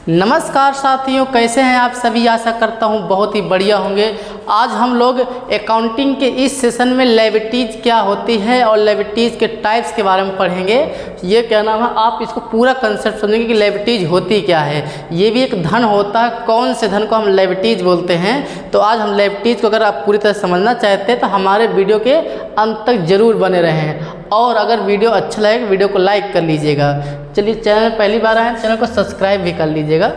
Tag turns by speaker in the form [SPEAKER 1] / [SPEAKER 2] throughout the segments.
[SPEAKER 1] नमस्कार साथियों, कैसे हैं आप सभी। आशा करता हूं बहुत ही बढ़िया होंगे। आज हम लोग अकाउंटिंग के इस सेशन में लायबिलिटीज़ क्या होती है और लायबिलिटीज़ के टाइप्स के बारे में पढ़ेंगे। ये क्या नाम है, आप इसको पूरा कंसेप्ट समझेंगे कि लायबिलिटीज़ होती क्या है। ये भी एक धन होता है, कौन से धन को हम लायबिलिटीज़ बोलते हैं। तो आज हम लायबिलिटीज़ को अगर आप पूरी तरह समझना चाहते हैं तो हमारे वीडियो के अंत तक ज़रूर बने रहें, और अगर वीडियो अच्छा लगे वीडियो को लाइक कर लीजिएगा। चलिए, चैनल पहली बार आए चैनल को सब्सक्राइब भी कर लीजिएगा।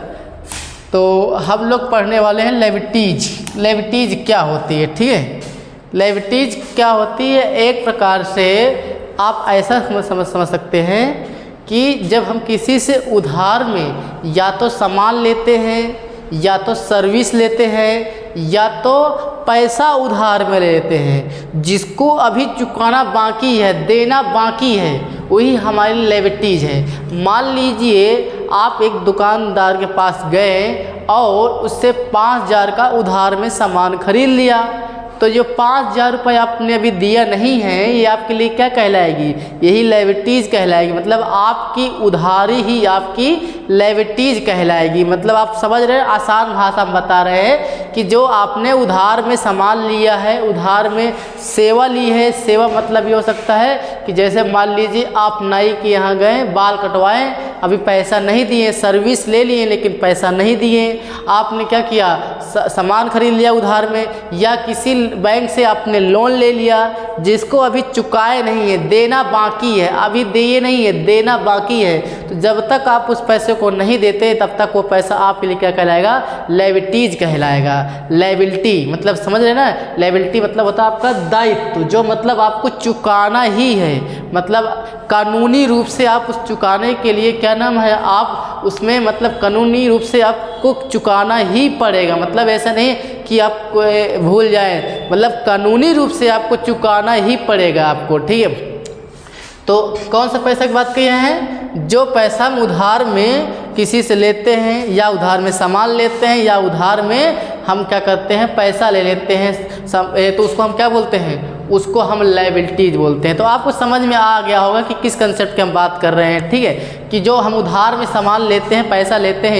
[SPEAKER 1] तो हम लोग पढ़ने वाले हैं लायबिलिटीज़। लायबिलिटीज़ क्या होती है, ठीक है। लायबिलिटीज़ क्या होती है, एक प्रकार से आप ऐसा समझ सकते हैं कि जब हम किसी से उधार में या तो सामान लेते हैं, या तो सर्विस लेते हैं, या तो पैसा उधार में लेते हैं, जिसको अभी चुकाना बाकी है, देना बाकी है, वही हमारी लायबिलिटीज़ है। मान लीजिए आप एक दुकानदार के पास गए और उससे 5,000 का उधार में सामान खरीद लिया, तो जो 5,000 रुपये आपने अभी दिया नहीं है, ये आपके लिए क्या कहलाएगी, यही लायबिलिटीज़ कहलाएगी। मतलब आपकी उधारी ही आपकी लायबिलिटीज़ कहलाएगी। मतलब आप समझ रहे हैं, आसान भाषा में बता रहे हैं कि जो आपने उधार में सामान लिया है, उधार में सेवा ली है। सेवा मतलब ये हो सकता है कि जैसे मान लीजिए आप नाई के यहाँ गए, बाल कटवाएं, अभी पैसा नहीं दिए, सर्विस ले लिए लेकिन पैसा नहीं दिए। आपने क्या किया, सामान खरीद लिया उधार में, या किसी बैंक से आपने लोन ले लिया जिसको अभी चुकाए नहीं है, देना बाकी है, अभी दिए नहीं है, देना बाकी है। तो जब तक आप उस पैसे को नहीं देते तब तक वो पैसा आपके लिए क्या कहलाएगा, लायबिलिटीज़ कहलाएगा। लायबिलिटी मतलब समझ रहे ना, लायबिलिटी मतलब होता है आपका दायित्व, जो मतलब आपको चुकाना ही है। मतलब कानूनी रूप से आप उस चुकाने के लिए क्या नाम है, आप उसमें मतलब कानूनी रूप से आपको चुकाना ही पड़ेगा। मतलब ऐसा नहीं कि आप भूल जाएं, मतलब कानूनी रूप से आपको चुकाना ही पड़ेगा आपको, ठीक है। तो कौन सा पैसा की बात किए हैं, जो पैसा हम उधार में किसी से लेते हैं, या उधार में सामान लेते हैं, या उधार में हम क्या करते हैं, पैसा ले लेते हैं, तो उसको हम क्या बोलते हैं, उसको हम लायबिलिटीज़ बोलते हैं। तो आपको समझ में आ गया होगा कि किस कंसेप्ट की हम बात कर रहे हैं, ठीक है। कि जो हम उधार में सामान लेते हैं, पैसा लेते हैं,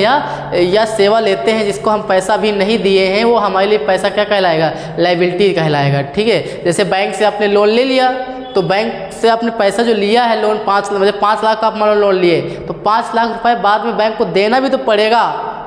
[SPEAKER 1] या सेवा लेते हैं जिसको हम पैसा भी नहीं दिए हैं, वो हमारे लिए पैसा क्या कहलाएगा, लायबिलिटी कहलाएगा, ठीक है। जैसे बैंक से आपने लोन ले लिया, तो बैंक से आपने पैसा जो लिया है लोन, 5 लाख का आप मान लो लोन लिए, तो 5 लाख रुपए बाद में बैंक को देना भी तो पड़ेगा,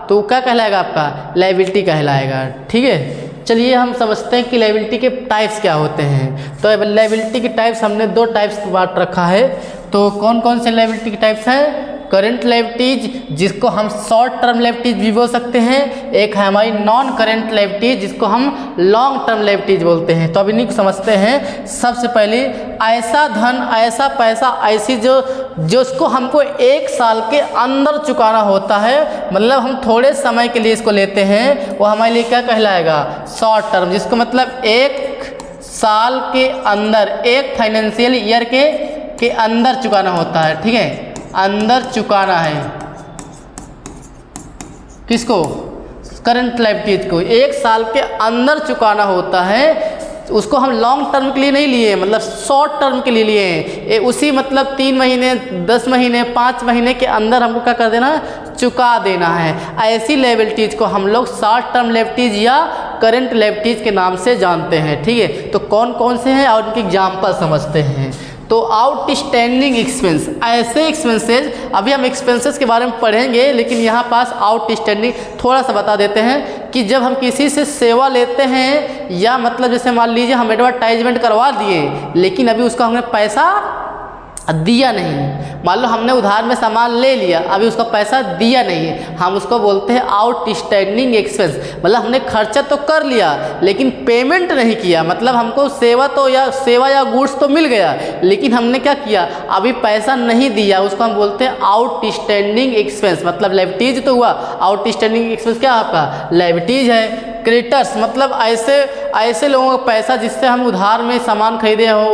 [SPEAKER 1] तो क्या कहलाएगा, आपका लायबिलिटी कहलाएगा, ठीक है। चलिए हम समझते हैं कि लायबिलिटी के टाइप्स क्या होते हैं। तो लायबिलिटी के टाइप्स हमने 2 टाइप्स की बात रखा है। तो कौन कौन से लायबिलिटी के टाइप्स हैं, करंट लायबिलिटीज जिसको हम शॉर्ट टर्म लायबिलिटीज भी बोल सकते हैं, एक है हमारी नॉन करंट लायबिलिटीज जिसको हम लॉन्ग टर्म लायबिलिटीज बोलते हैं। तो अब इन्हीं को समझते हैं। सबसे पहले ऐसा धन, ऐसा पैसा, ऐसी जो उसको हमको 1 साल के अंदर चुकाना होता है, मतलब हम थोड़े समय के लिए इसको लेते हैं, वो हमारे लिए क्या कहलाएगा, शॉर्ट टर्म, जिसको मतलब 1 साल के अंदर, 1 फाइनेंशियल ईयर के अंदर चुकाना होता है, ठीक है। अंदर चुकाना है किसको, करंट लायबिलिटीज को 1 साल के अंदर चुकाना होता है। उसको हम लॉन्ग टर्म के लिए नहीं लिए, मतलब शॉर्ट टर्म के लिए लिए हैं। उसी मतलब 3 महीने, 10 महीने, 5 महीने के अंदर हमको क्या कर देना, चुका देना है। ऐसी लायबिलिटीज को हम लोग शॉर्ट टर्म लायबिलिटीज या करंट लायबिलिटीज के नाम से जानते हैं, ठीक है। तो कौन कौन से हैं और उनके एग्जाम्पल समझते हैं। तो आउटस्टैंडिंग एक्सपेंस, ऐसे एक्सपेंसेस, अभी हम एक्सपेंसेस के बारे में पढ़ेंगे, लेकिन यहाँ पास आउटस्टैंडिंग थोड़ा सा बता देते हैं कि जब हम किसी से सेवा लेते हैं, या मतलब जैसे मान लीजिए हम एडवर्टाइजमेंट करवा दिए लेकिन अभी उसका हमने पैसा दिया नहीं। मान लो हमने उधार में सामान ले लिया, अभी उसका पैसा दिया नहीं है, हम उसको बोलते हैं आउटस्टैंडिंग एक्सपेंस। मतलब हमने खर्चा तो कर लिया लेकिन पेमेंट नहीं किया, मतलब हमको सेवा या गुड्स तो मिल गया, लेकिन हमने क्या किया, अभी पैसा नहीं दिया, उसको हम बोलते हैं आउटस्टैंडिंग एक्सपेंस। मतलब लायबिलिटीज तो हुआ, आउटस्टैंडिंग एक्सपेंस क्या आपका, लायबिलिटीज है। क्रेडिटर्स मतलब ऐसे लोगों का पैसा जिससे हम उधार में सामान खरीदे हो,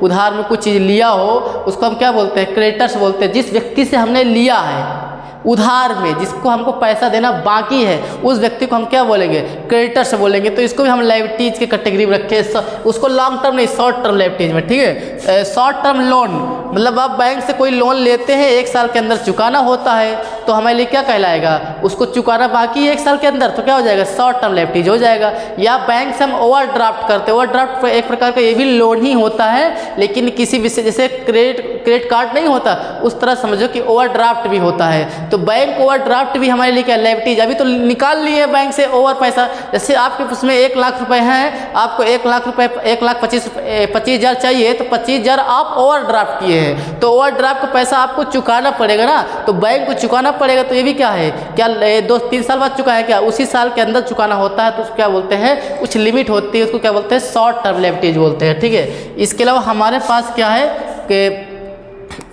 [SPEAKER 1] उधार में कुछ चीज़ लिया हो, उसको हम क्या बोलते हैं, क्रेडिटर्स बोलते हैं। जिस व्यक्ति से हमने लिया है उधार में, जिसको हमको पैसा देना बाकी है, उस व्यक्ति को हम क्या बोलेंगे, क्रेडिटर से बोलेंगे। तो इसको भी हम लायबिलिटीज की कैटेगरी में रखे, उसको लॉन्ग टर्म नहीं, शॉर्ट टर्म लायबिलिटीज में, ठीक है। शॉर्ट टर्म लोन मतलब आप बैंक से कोई लोन लेते हैं, 1 साल के अंदर चुकाना होता है, तो तो हमारे लिए क्या कहलाएगा, उसको चुकाना बाकी है 1 साल के अंदर, तो क्या हो जाएगा, शॉर्ट टर्म लिएबिलिटीज हो जाएगा। या बैंक से हम ओवरड्राफ्ट करते हैं, ओवरड्राफ्ट एक प्रकार का ये भी लोन ही होता है, लेकिन किसी विषय जैसे क्रेडिट कार्ड नहीं होता उस तरह समझो कि ओवरड्राफ्ट भी होता है। तो बैंक ओवरड्राफ्ट भी हमारे लिए क्या लिएबिलिटीज, अभी तो निकाल लिए बैंक से ओवर पैसा, जैसे आपके उसमें 1 लाख रुपए हैं, आपको 1 लाख रुपए 1,25,000 चाहिए, तो 25,000 आप ओवरड्राफ्ट किए हैं, तो ओवरड्राफ्ट का पैसा आपको चुकाना पड़ेगा ना, तो बैंक को चुकाना पड़ेगा। तो ये भी क्या है, क्या 2-3 साल बाद चुका है, क्या उसी साल के अंदर चुकाना होता है, तो उसको क्या बोलते हैं, कुछ लिमिट होती है, उसको क्या बोलते हैं, शॉर्ट टर्म लिएबिलिटीज बोलते हैं। ठीक है, इसके अलावा हमारे पास क्या है कि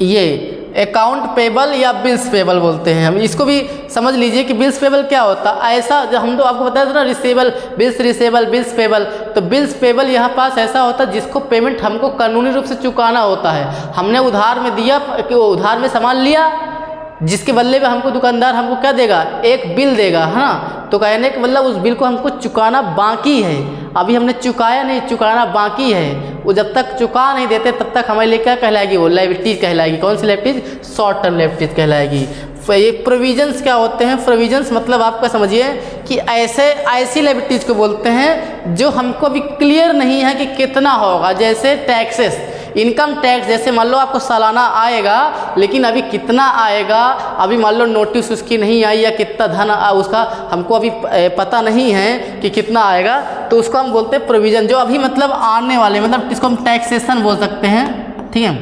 [SPEAKER 1] ये अकाउंट पेबल या बिल्स पेबल बोलते हैं, हम इसको भी समझ लीजिए कि बिल्स पेबल क्या होता है। ऐसा जो हम तो आपको बताया था ना, receivable bills, receivable bills payable, तो बिल्स पेबल यहाँ पास ऐसा होता है जिसको पेमेंट हमको कानूनी रूप से चुकाना होता है। हमने उधार में दिया कि वो उधार में सामान लिया, जिसके बदले में हमको दुकानदार हमको क्या देगा, एक बिल देगा, है ना, तो कहने का मतलब उस बिल को हमको चुकाना बाकी है, अभी हमने चुकाया नहीं, चुकाना बाकी है। वो जब तक चुका नहीं देते तब तक हमारे लिए क्या कहलाएगी, वो लिएबिलिटीज कहलाएगी। कौन सी लिएबिलिटीज, शॉर्ट टर्म लिएबिलिटीज कहलाएगी। ये प्रोविजंस क्या होते हैं, प्रोविजंस मतलब आपका समझिए कि ऐसी लिएबिलिटीज को बोलते हैं जो हमको अभी क्लियर नहीं है कि कितना होगा। जैसे टैक्सेस, इनकम टैक्स, जैसे मान लो आपको सालाना आएगा लेकिन अभी कितना आएगा, अभी मान लो नोटिस उसकी नहीं आई या कितना धन उसका हमको अभी पता नहीं है कि कितना आएगा, तो उसको हम बोलते हैं प्रोविज़न, जो अभी मतलब आने वाले, मतलब इसको हम टैक्सेशन बोल सकते हैं। ठीक है,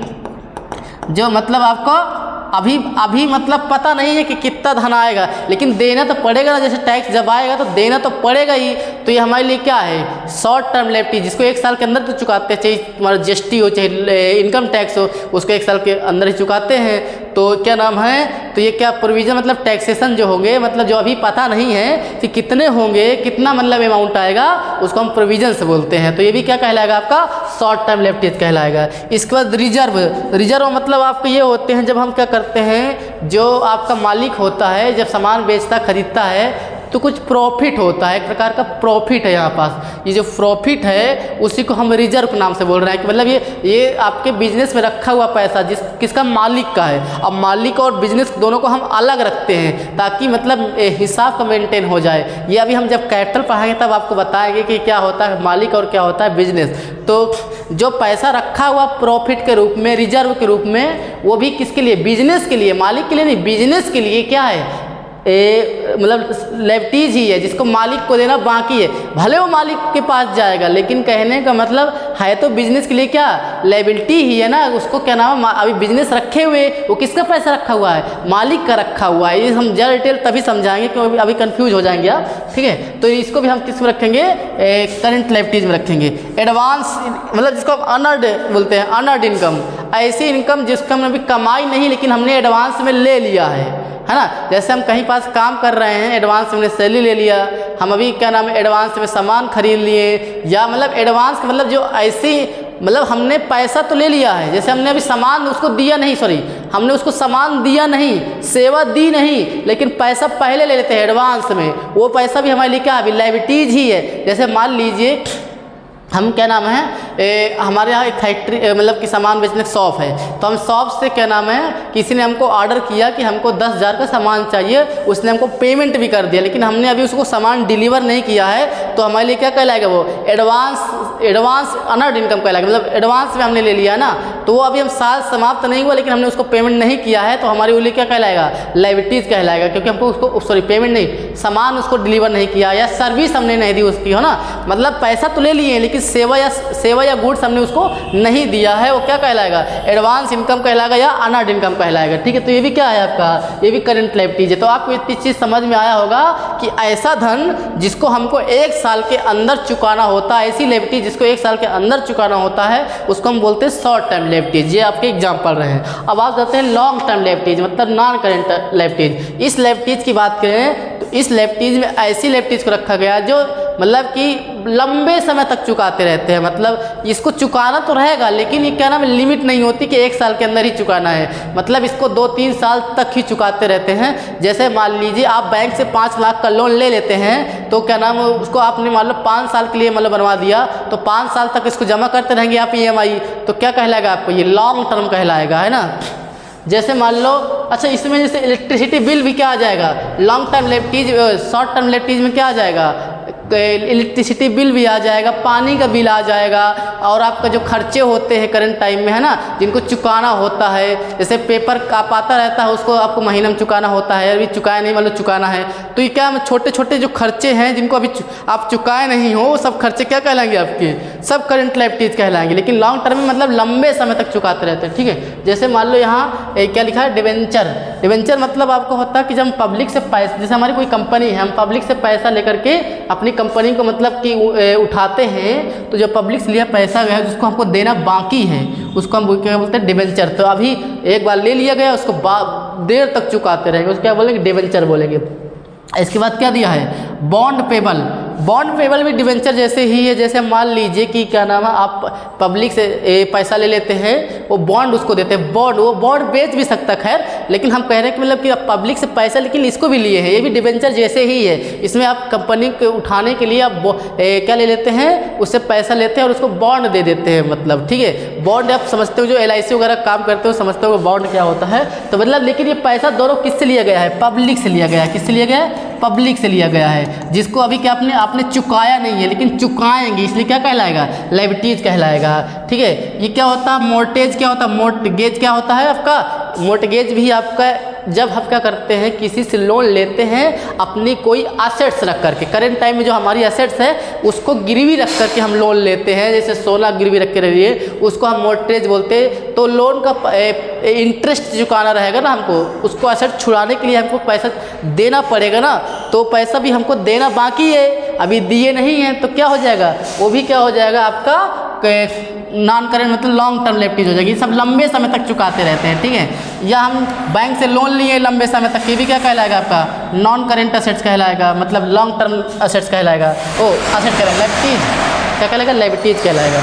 [SPEAKER 1] जो मतलब आपको अभी मतलब पता नहीं है कि कितना धन आएगा, लेकिन देना तो पड़ेगा ना, जैसे टैक्स जब आएगा तो देना तो पड़ेगा ही। तो ये हमारे लिए क्या है, शॉर्ट टर्म लिएबिलिटी, जिसको 1 साल के अंदर तो चुकाते हैं, चाहे तुम्हारा जीएसटी हो चाहे इनकम टैक्स हो, उसको 1 साल के अंदर ही चुकाते हैं। तो क्या नाम है, तो ये क्या प्रोविज़न मतलब टैक्सेशन जो होंगे, मतलब जो अभी पता नहीं है कि कितने होंगे, कितना मतलब अमाउंट आएगा, उसको हम प्रोविज़न से बोलते हैं। तो ये भी क्या कहलाएगा, आपका शॉर्ट टर्म लिएबिलिटीज कहलाएगा। इसके बाद रिजर्व मतलब आपको ये होते हैं, जब हम क्या करते हैं, जो आपका मालिक होता है जब सामान बेचता खरीदता है तो कुछ प्रॉफिट होता है, एक प्रकार का प्रॉफिट है यहाँ पास। ये जो प्रॉफिट है उसी को हम रिजर्व के नाम से बोल रहे हैं कि मतलब ये आपके बिजनेस में रखा हुआ पैसा किसका, मालिक का है। अब मालिक और बिजनेस दोनों को हम अलग रखते हैं ताकि मतलब हिसाब का मेंटेन हो जाए। ये अभी हम जब कैपिटल पढ़ाएंगे तब आपको बताएंगे कि क्या होता है मालिक और क्या होता है बिजनेस। तो जो पैसा रखा हुआ प्रॉफिट के रूप में, रिजर्व के रूप में, वो भी किसके लिए, बिजनेस के लिए, मालिक के लिए नहीं, बिजनेस के लिए क्या है, मतलब लिएबिलिटीज ही है जिसको मालिक को देना बाकी है। भले वो मालिक के पास जाएगा, लेकिन कहने का मतलब है तो बिजनेस के लिए क्या, लिएबिलिटी ही है ना। उसको क्या नाम है, अभी बिजनेस रखे हुए, वो किसका पैसा रखा हुआ है, मालिक का रखा हुआ है। ये हम ज़्यादा डिटेल तभी समझाएंगे क्योंकि अभी कंफ्यूज हो जाएंगे आप। ठीक है, तो इसको भी हम किस में रखेंगे, करंट लिएबिलिटीज में रखेंगे। एडवांस मतलब जिसको हम अनर्ड बोलते हैं, अनर्ड इनकम, ऐसी इनकम जिसको हमने अभी कमाई नहीं लेकिन हमने एडवांस में ले लिया है ना। जैसे हम कहीं पास काम कर रहे हैं, एडवांस हमने सैलरी ले लिया, हम अभी क्या नाम है एडवांस में सामान खरीद लिए, या मतलब एडवांस का मतलब जो ऐसी मतलब हमने पैसा तो ले लिया है, जैसे हमने अभी सामान उसको दिया नहीं, सॉरी हमने उसको सामान दिया नहीं, सेवा दी नहीं, लेकिन पैसा पहले ले लेते हैं एडवांस में, वो पैसा भी हमारे लिए क्या है, लायबिलिटीज ही है। जैसे मान लीजिए हम क्या नाम है हमारे यहाँ एक फैक्ट्री मतलब कि सामान बेचने की शॉप है, तो हम शॉप से क्या नाम है किसी ने हमको ऑर्डर किया कि हमको 10,000 का सामान चाहिए, उसने हमको पेमेंट भी कर दिया, लेकिन हमने अभी उसको सामान डिलीवर नहीं किया है, तो हमारे लिए क्या कहलाएगा, वो एडवांस अनर्ड इनकम कहलाएगा। मतलब एडवांस में हमने ले लिया है ना, तो वो अभी हम साल समाप्त नहीं हुआ लेकिन हमने उसको पेमेंट नहीं किया है, तो हमारे लिए क्या कहलाएगा, लायबिलिटीज कहलाएगा, क्योंकि हमको उसको सॉरी पेमेंट नहीं, सामान उसको डिलीवर नहीं किया या सर्विस हमने नहीं दी उसकी, है ना। मतलब पैसा तो ले लिए लेकिन सेवा या गुड्स हमने उसको नहीं दिया है, वो क्या कहलाएगा, एडवांस इनकम कहलाएगा या अनर्ड इनकम कहलाएगा। ठीक है, तो ये भी क्या है आपका, ये भी करंट लायबिलिटीज है। तो आपको इतनी चीज़ समझ में आया होगा कि ऐसा धन जिसको हमको 1 साल के अंदर चुकाना होता है, ऐसी लायबिलिटी जिसको 1 साल के अंदर चुकाना होता है, उसको हम बोलते हैं शॉर्ट टर्म लायबिलिटीज। ये आपके एग्जाम्पल रहे हैं। अब आप जाते हैं लॉन्ग टर्म लायबिलिटीज, मतलब नॉन करंट लायबिलिटीज। इस लायबिलिटीज की बात करें तो इस लायबिलिटीज में ऐसी लायबिलिटीज को रखा गया जो मतलब कि लंबे समय तक चुकाते रहते हैं, मतलब इसको चुकाना तो रहेगा लेकिन ये क्या नाम है, लिमिट नहीं होती कि 1 साल के अंदर ही चुकाना है, मतलब इसको 2-3 साल तक ही चुकाते रहते हैं। जैसे मान लीजिए आप बैंक से 5 लाख का लोन ले लेते हैं, तो क्या नाम है उसको आपने मान लो 5 साल के लिए मतलब बनवा दिया, तो 5 साल तक इसको जमा करते रहेंगे आप EMI, तो क्या कहलाएगा आपको, ये लॉन्ग टर्म कहलाएगा, है ना। जैसे मान लो, अच्छा इसमें जैसे इलेक्ट्रिसिटी बिल भी क्या आ जाएगा, long term lefties, short term lefties में क्या आ जाएगा, इलेक्ट्रिसिटी बिल भी आ जाएगा, पानी का बिल आ जाएगा, और आपका जो खर्चे होते हैं करंट टाइम में है ना, जिनको चुकाना होता है, जैसे पेपर आप आता रहता है उसको आपको महीने में चुकाना होता है, अभी चुकाया नहीं मतलब चुकाना है, तो ये क्या छोटे छोटे जो खर्चे हैं जिनको अभी आप चुकाए नहीं हो, वो सब खर्चे क्या कहलाएंगे आपके, सब करंट लायबिलिटीज कहलाएंगे। लेकिन लॉन्ग टर्म में मतलब लंबे समय तक चुकाते रहते हैं, ठीक है। जैसे मान लो यहाँ क्या लिखा है, डिवेंचर। डिवेंचर मतलब आपको होता है कि जब हम पब्लिक से पैसा, जैसे हमारी कोई कंपनी है, हम पब्लिक से पैसा लेकर के अपनी कंपनी को मतलब कि उठाते हैं, तो जो पब्लिक से लिया पैसा गया जिसको हमको देना बाकी है उसको हम क्या बोलते हैं, डिवेंचर। तो अभी एक बार ले लिया गया उसको देर तक चुकाते रहेंगे, उसको क्या बोलेंगे, डिवेंचर बोलेंगे। इसके बाद क्या दिया है, बॉन्ड पेबल। बॉन्ड पेबल भी डिवेंचर जैसे ही है। जैसे मान लीजिए कि क्या नाम है, आप पब्लिक से पैसा ले लेते हैं, वो बॉन्ड उसको देते हैं, बॉन्ड, वो बॉन्ड बेच भी सकता खैर, लेकिन हम कह रहे हैं कि मतलब कि आप पब्लिक से पैसा लेकिन इसको भी लिए हैं, ये भी डिवेंचर जैसे ही है। इसमें आप कंपनी को उठाने के लिए आप क्या ले लेते हैं, उससे पैसा लेते हैं और उसको बॉन्ड दे देते हैं, मतलब ठीक है। बॉन्ड आप समझते हो, जो LIC वगैरह काम करते हो समझते हो बॉन्ड क्या होता है। तो मतलब लेकिन ये पैसा दोनों किससे लिया गया है, पब्लिक से लिया गया है। किससे लिया गया है, पब्लिक से लिया गया है, जिसको अभी क्या आपने चुकाया नहीं है लेकिन चुकाएंगे, इसलिए क्या कहलाएगा, लायबिलिटीज कहलाएगा, ठीक है। ये क्या होता है, मोर्टेज क्या होता है, मोर्टगेज क्या होता है आपका, मोर्टगेज भी आपका जब हम क्या करते हैं, किसी से लोन लेते हैं अपनी कोई असेट्स रख करके, करेंट टाइम में जो हमारी असेट्स है उसको गिरवी रख करके हम लोन लेते हैं, जैसे सोना गिरवी रख के रहिए, उसको हम मोर्टगेज बोलते हैं। तो लोन का इंटरेस्ट चुकाना रहेगा ना हमको, उसको असेट छुड़ाने के लिए हमको पैसा देना पड़ेगा ना, तो पैसा भी हमको देना बाकी है, अभी दिए नहीं हैं, तो क्या हो जाएगा, वो भी क्या हो जाएगा आपका नॉन करेंट, मतलब लॉन्ग टर्म लायबिलिटीज हो जाएगी। सब लंबे समय तक चुकाते रहते हैं, ठीक है। या हम बैंक से लोन लिए लंबे समय तक, ये भी क्या कहलाएगा आपका, नॉन करेंट असेट्स कहलाएगा, मतलब लॉन्ग टर्म असेट्स कहलाएगा, असेट कहलाएगा, लायबिलिटीज क्या कहलाएगा, लायबिलिटीज कहलाएगा।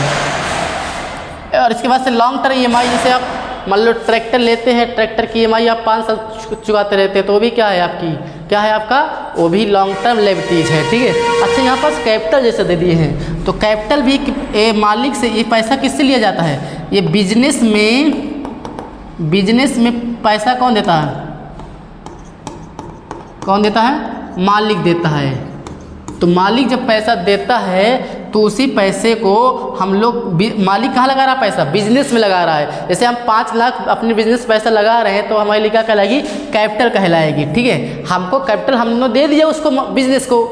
[SPEAKER 1] और इसके बाद से लॉन्ग टर्म EMI, जैसे आप मान लो ट्रैक्टर लेते हैं, ट्रैक्टर की EMI आप 5 साल चुकाते रहते हैं, तो वो भी क्या है आपकी, क्या है आपका, वो भी लॉन्ग टर्म लायबिलिटीज है, ठीक है। अच्छा यहाँ पास कैपिटल जैसे दे दिए हैं, तो कैपिटल भी मालिक से, ये पैसा किससे लिया जाता है, ये बिजनेस में पैसा कौन देता है, कौन देता है, मालिक देता है। तो मालिक जब पैसा देता है तो उसी पैसे को हम लोग, मालिक कहाँ लगा रहा है पैसा, बिजनेस में लगा रहा है। जैसे हम 5 लाख अपने बिजनेस पैसा लगा रहे हैं, तो हमारे लिए क्या कहलाएगी, कैपिटल कहलाएगी, ठीक है। हमको कैपिटल हमने दे दिया उसको, बिजनेस को,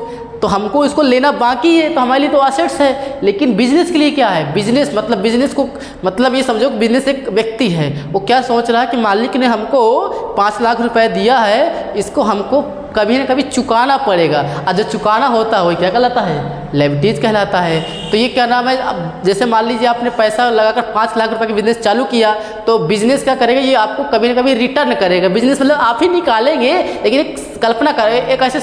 [SPEAKER 1] तो हमको इसको लेना बाकी है, तो हमारे लिए तो असेट्स है। लेकिन बिजनेस के लिए क्या है, बिजनेस मतलब बिजनेस को, मतलब ये समझो बिजनेस एक व्यक्ति है, वो क्या सोच रहा है कि मालिक ने हमको 5 लाख रुपए दिया है, इसको हमको कभी ना कभी चुकाना पड़ेगा, और जो चुकाना होता है वो क्या कहलाता है, लायबिलिटीज कहलाता है। तो ये क्या नाम है, अब जैसे मान लीजिए आपने पैसा लगाकर 5 लाख रुपए की बिजनेस चालू किया, तो बिजनेस क्या करेगा, ये आपको कभी ना कभी रिटर्न करेगा। बिजनेस मतलब आप ही निकालेंगे, लेकिन एक कल्पना करें, एक ऐसे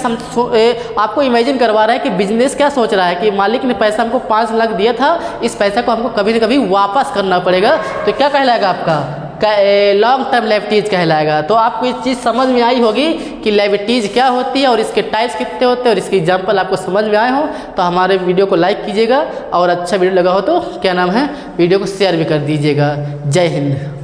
[SPEAKER 1] आपको इमेजिन करवा रहा है कि बिजनेस क्या सोच रहा है कि मालिक ने पैसा हमको 5 लाख दिया था, इस पैसा को हमको कभी ना कभी वापस करना पड़ेगा, तो क्या कहलाएगा आपका, लॉन्ग टर्म लायबिलिटीज कहलाएगा। तो आपको इस चीज़ समझ में आई होगी कि लायबिलिटीज क्या होती है और इसके टाइप्स कितने होते हैं, और इसके एग्जांपल आपको समझ में आए हो तो हमारे वीडियो को लाइक कीजिएगा, और अच्छा वीडियो लगा हो तो क्या नाम है, वीडियो को शेयर भी कर दीजिएगा। जय हिंद।